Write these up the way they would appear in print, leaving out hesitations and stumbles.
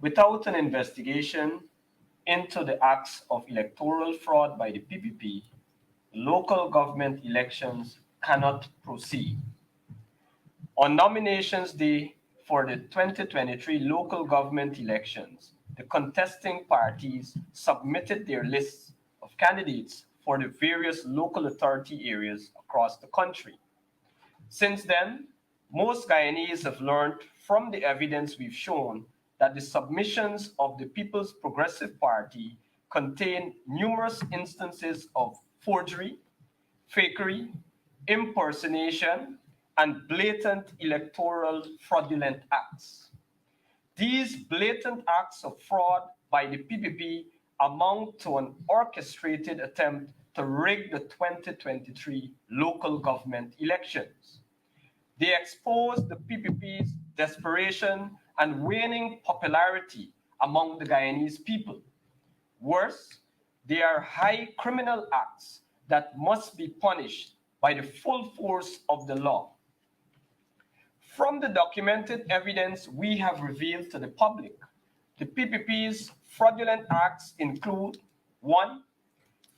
Without an investigation into the acts of electoral fraud by the PPP, local government elections cannot proceed. On nominations day for the 2023 local government elections, the contesting parties submitted their lists of candidates for the various local authority areas across the country. Since then, most Guyanese have learned from the evidence we've shown that the submissions of the People's Progressive Party contain numerous instances of forgery, fakery, impersonation, and blatant electoral fraudulent acts. These blatant acts of fraud by the PPP amount to an orchestrated attempt to rig the 2023 local government elections. They expose the PPP's desperation and waning popularity among the Guyanese people. Worse, they are high criminal acts that must be punished by the full force of the law. From the documented evidence we have revealed to the public, the PPP's fraudulent acts include: 1.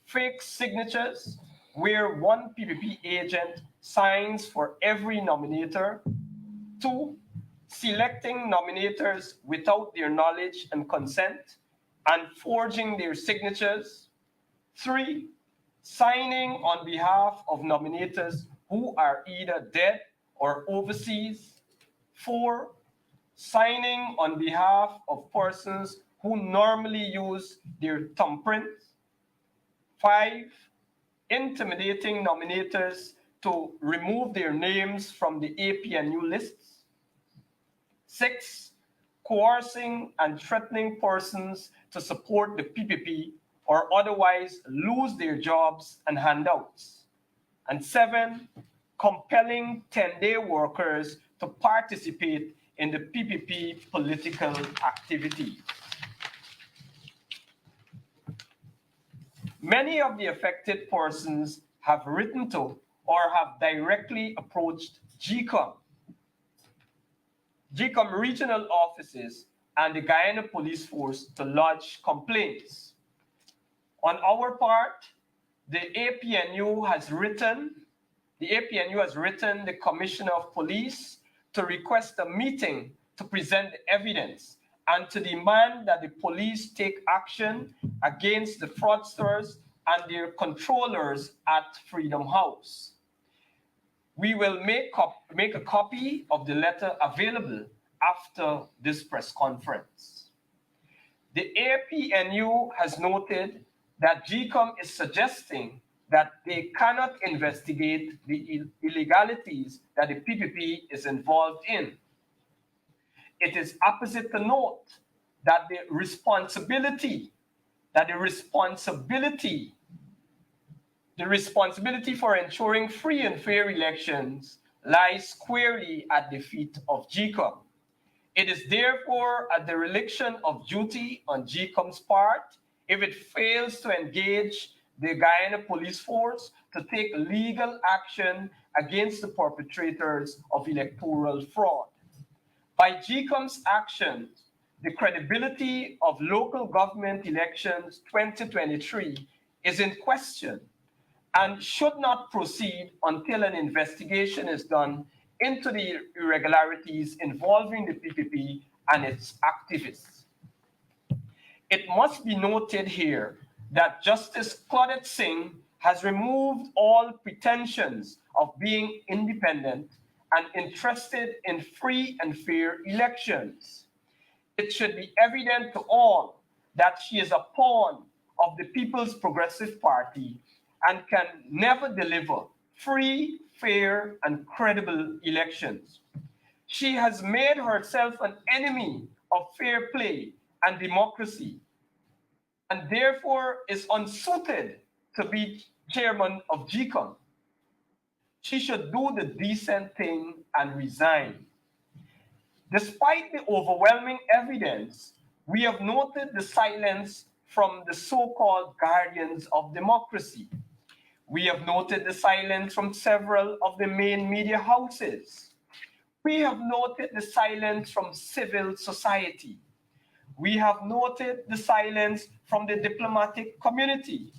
Fake signatures, where one PPP agent signs for every nominator. 2. Selecting nominators without their knowledge and consent and forging their signatures. 3. Signing on behalf of nominators who are either dead or overseas. 4. Signing on behalf of persons who normally use their thumbprints. 5. Intimidating nominators to remove their names from the APNU lists. 6. Coercing and threatening persons to support the PPP or otherwise lose their jobs and handouts. And 7. Compelling 10-day workers to participate in the PPP political activities. Many of the affected persons have written to or have directly approached GECOM regional offices and the Guyana Police Force to lodge complaints. On our part, the APNU has written the Commissioner of Police to request a meeting to present the evidence and to demand that the police take action against the fraudsters and their controllers at Freedom House. We will make a copy of the letter available after this press conference. The APNU has noted that GECOM is suggesting that they cannot investigate the illegalities that the PPP is involved in. It is opposite to note that the responsibility for ensuring free and fair elections lies squarely at the feet of GECOM. It is therefore a dereliction of duty on GECOM's part if it fails to engage the Guyana Police Force to take legal action against the perpetrators of electoral fraud. By GECOM's actions, the credibility of local government elections 2023 is in question and should not proceed until an investigation is done into the irregularities involving the PPP and its activists. It must be noted here that Justice Claudette Singh has removed all pretensions of being independent and interested in free and fair elections. It should be evident to all that she is a pawn of the People's Progressive Party and can never deliver free, fair, and credible elections. She has made herself an enemy of fair play and democracy, and therefore is unsuited to be chairman of GECOM. She should do the decent thing and resign. Despite the overwhelming evidence, we have noted the silence from the so-called guardians of democracy. We have noted the silence from several of the main media houses. We have noted the silence from civil society. We have noted the silence from the diplomatic community.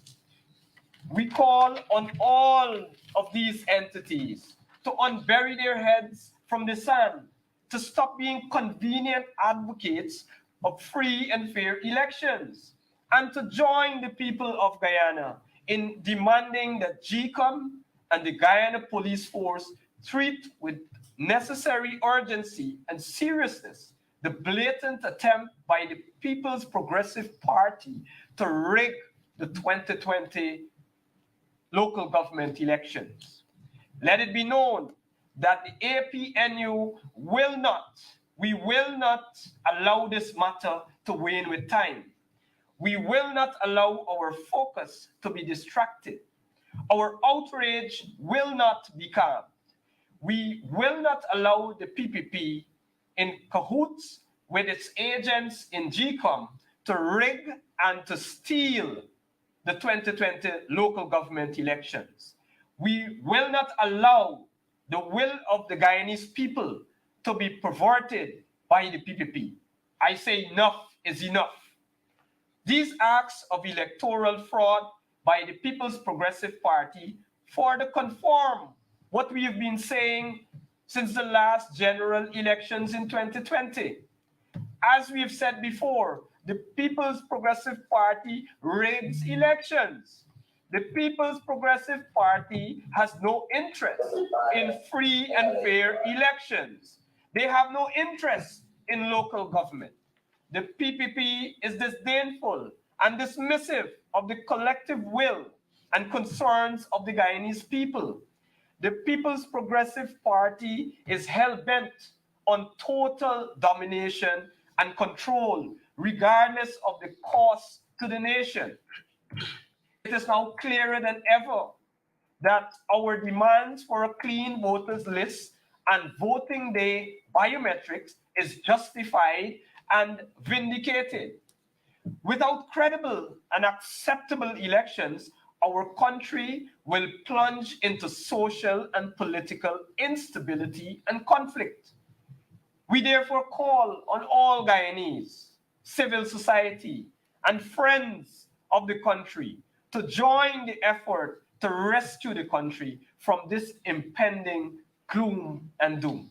We call on all of these entities to unbury their heads from the sand, to stop being convenient advocates of free and fair elections, and to join the people of Guyana in demanding that GECOM and the Guyana Police Force treat with necessary urgency and seriousness the blatant attempt by the People's Progressive Party to rig the 2020 local government elections. Let it be known that the APNU we will not allow this matter to wane with time. We will not allow our focus to be distracted. Our outrage will not be calmed. We will not allow the PPP in cahoots with its agents in GECOM to rig and to steal the 2020 local government elections. We will not allow the will of the Guyanese people to be perverted by the PPP. I say enough is enough. These acts of electoral fraud by the People's Progressive Party further confirm what we have been saying since the last general elections in 2020. As we have said before, the People's Progressive Party rigs elections. The People's Progressive Party has no interest in free and fair elections. They have no interest in local government. The PPP is disdainful and dismissive of the collective will and concerns of the Guyanese people. The People's Progressive Party is hell-bent on total domination and control, regardless of the cost to the nation. It is now clearer than ever that our demands for a clean voters list and voting day biometrics is justified and vindicated. Without credible and acceptable elections, our country will plunge into social and political instability and conflict. We therefore call on all Guyanese, civil society, and friends of the country to join the effort to rescue the country from this impending gloom and doom.